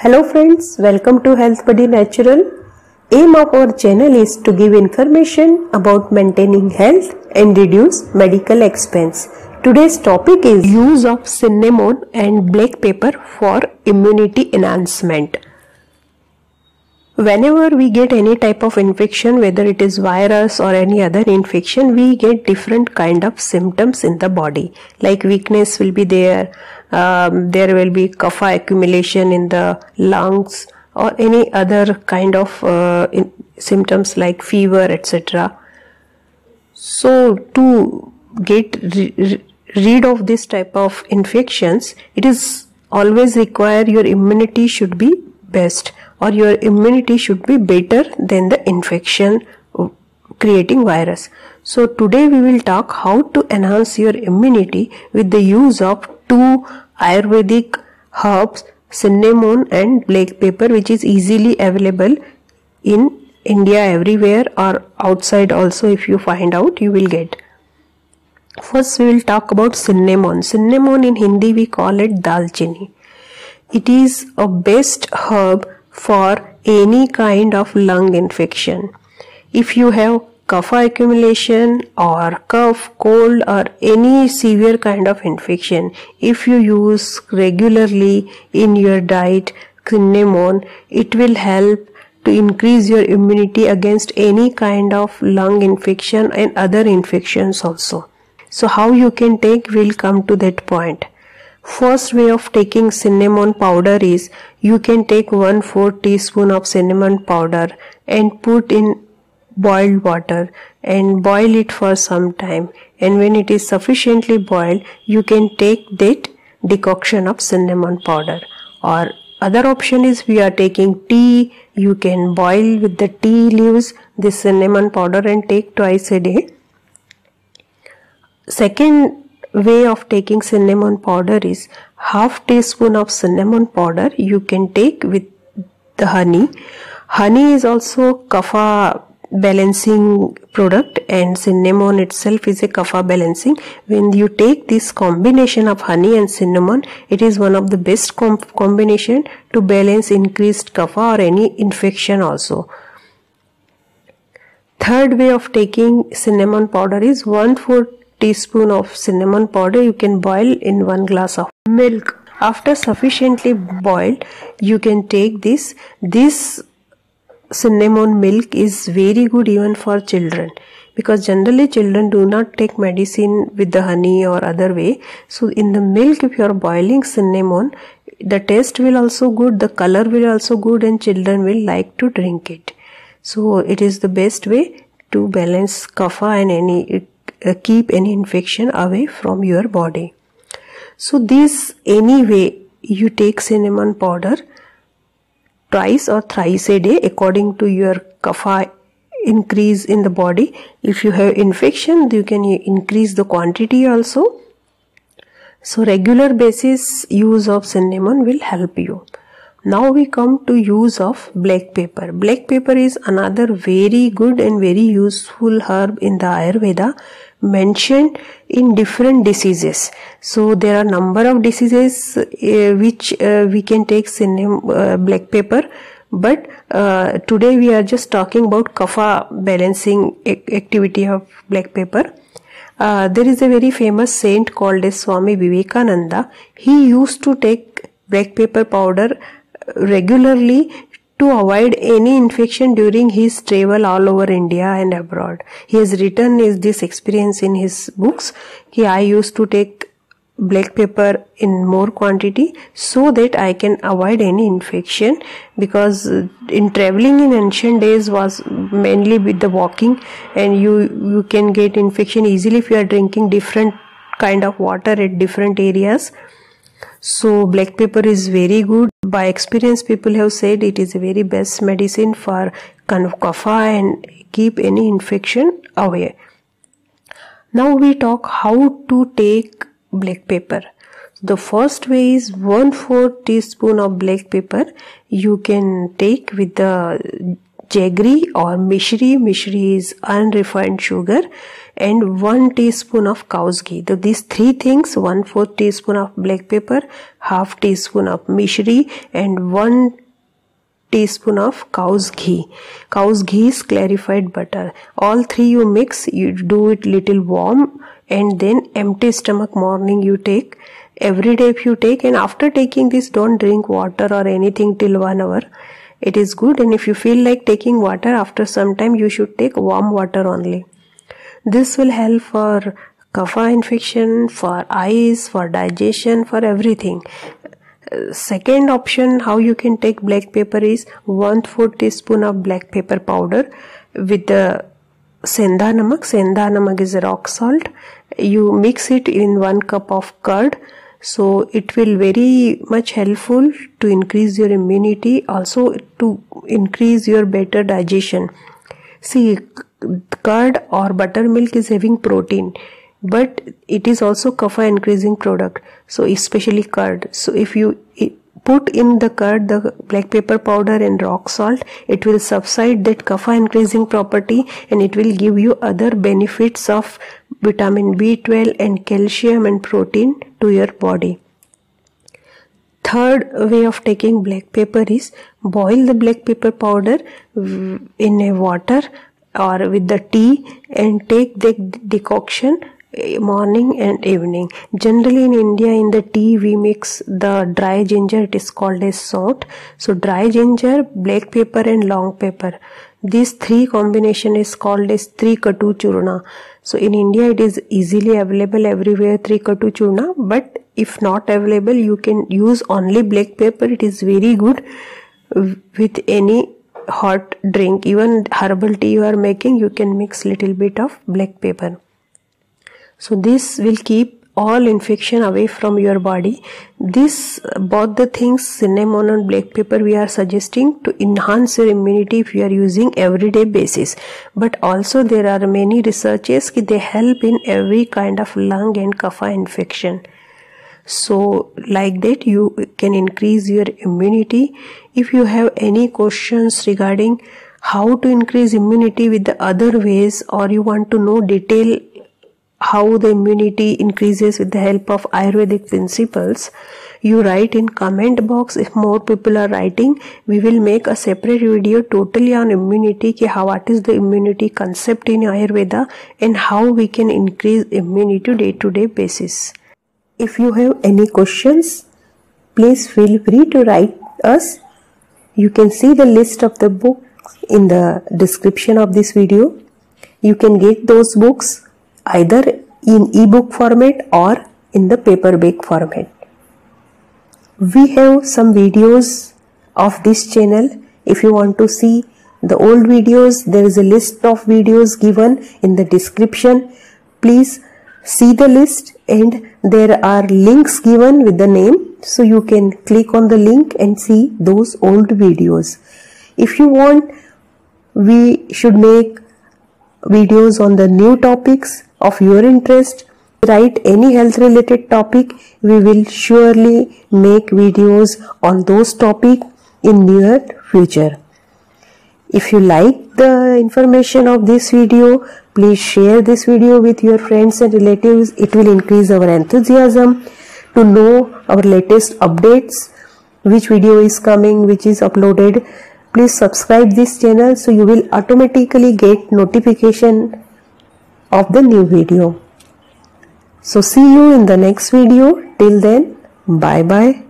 Hello friends, welcome to Health Buddy Natural. Aim of our channel is to give information about maintaining health and reduce medical expense. Today's topic is use of cinnamon and black pepper for immunity enhancement. Whenever we get any type of infection, whether it is virus or any other infection, we get different kind of symptoms in the body. Like weakness will be there, there will be kapha accumulation in the lungs or any other kind of symptoms like fever, etc. So to get rid of this type of infections, it is always required your immunity should be best, or your immunity should be better than the infection creating virus. So today we will talk how to enhance your immunity with the use of two Ayurvedic herbs, cinnamon and black pepper, which is easily available in India everywhere or outside also. If you find out, you will get. First we will talk about cinnamon. Cinnamon in Hindi we call it dalchini. It is a best herb for any kind of lung infection. If you have kapha accumulation or cough, cold or any severe kind of infection, if you use regularly in your diet cinnamon, it will help to increase your immunity against any kind of lung infection and other infections also. So how you can take, we'll come to that point. First way of taking cinnamon powder is you can take 1/4 teaspoon of cinnamon powder and put in boiled water and boil it for some time, and when it is sufficiently boiled you can take that decoction of cinnamon powder. Or other option is we are taking tea, you can boil with the tea leaves this cinnamon powder and take twice a day. Second way of taking cinnamon powder is 1/2 teaspoon of cinnamon powder you can take with the honey. Honey is also kapha balancing product and cinnamon itself is a kapha balancing. When you take this combination of honey and cinnamon, it is one of the best combination to balance increased kapha or any infection also. Third way of taking cinnamon powder is 1/4 teaspoon of cinnamon powder you can boil in 1 glass of milk. After sufficiently boiled, you can take this. This cinnamon milk is very good even for children, because generally children do not take medicine with the honey or other way. So in the milk, if you are boiling cinnamon, the taste will also good, the color will also good, and children will like to drink it. So it is the best way to balance kapha and keep any infection away from your body. So this anyway you take cinnamon powder twice or thrice a day according to your kapha increase in the body. If you have infection, you can increase the quantity also. So regular basis use of cinnamon will help you. Now we come to use of black pepper. Black pepper is another very good and very useful herb in the Ayurveda, mentioned in different diseases. So there are number of diseases which we can take black pepper, but today we are just talking about kapha balancing activity of black pepper. There is a very famous saint called as Swami Vivekananda. He used to take black pepper powder regularly to avoid any infection during his travel all over India and abroad. He has written this experience in his books. I used to take black pepper in more quantity so that I can avoid any infection, because in traveling in ancient days was mainly with the walking, and you can get infection easily if you are drinking different kind of water at different areas. So black pepper is very good. By experience, people have said it is a very best medicine for kind of kapha and keep any infection away. Now we talk how to take black pepper. The first way is 1/4 teaspoon of black pepper you can take with the jaggery or mishri. Mishri is unrefined sugar, and 1 teaspoon of cow's ghee. So these three things, 1/4 teaspoon of black pepper, half teaspoon of mishri, and 1 teaspoon of cow's ghee. Cow's ghee is clarified butter. All three you mix, you do it little warm, and then empty stomach morning you take. Every day if you take, and after taking this, don't drink water or anything till 1 hour. It is good, and if you feel like taking water after some time, you should take warm water only. This will help for kapha infection, for eyes, for digestion, for everything. Second option how you can take black pepper is 1/4 teaspoon of black pepper powder with the senda namak. Senda namak is rock salt. You mix it in 1 cup of curd. So it will very much helpful to increase your immunity, also to increase your better digestion. See, curd or buttermilk is having protein, but it is also kapha increasing product, so especially curd. So if you put in the curd the black pepper powder and rock salt, it will subside that kapha increasing property, and it will give you other benefits of vitamin B12 and calcium and protein to your body. Third way of taking black pepper is boil the black pepper powder in a water or with the tea, and take the decoction morning and evening. Generally in India, in the tea we mix the dry ginger, it is called as saut. So dry ginger, black pepper and long pepper, these three combination is called as Trikatu Churna. So in India it is easily available everywhere, Trikatu Churna, but if not available, you can use only black pepper. It is very good with any hot drink, even herbal tea you are making, you can mix little bit of black pepper. So this will keep all infection away from your body. This, both the things, cinnamon and black pepper, we are suggesting to enhance your immunity if you are using everyday basis. But also there are many researches that they help in every kind of lung and kapha infection. So like that you can increase your immunity. If you have any questions regarding how to increase immunity with the other ways, or you want to know detail how the immunity increases with the help of Ayurvedic principles, you write in comment box. If more people are writing, we will make a separate video totally on immunity, what is the immunity concept in Ayurveda and how we can increase immunity day-to-day basis. If you have any questions, please feel free to write us. You can see the list of the books in the description of this video. You can get those books either in ebook format or in the paperback format. We have some videos of this channel. If you want to see the old videos, there is a list of videos given in the description. Please see the list, and there are links given with the name, so you can click on the link and see those old videos. If you want, we should make videos on the new topics of your interest. Write any health related topic, we will surely make videos on those topics in near future. If you like the information of this video, please share this video with your friends and relatives. It will increase our enthusiasm to know our latest updates, which video is coming, which is uploaded. Please subscribe this channel so you will automatically get notification of the new video. So see you in the next video. Till then, bye bye.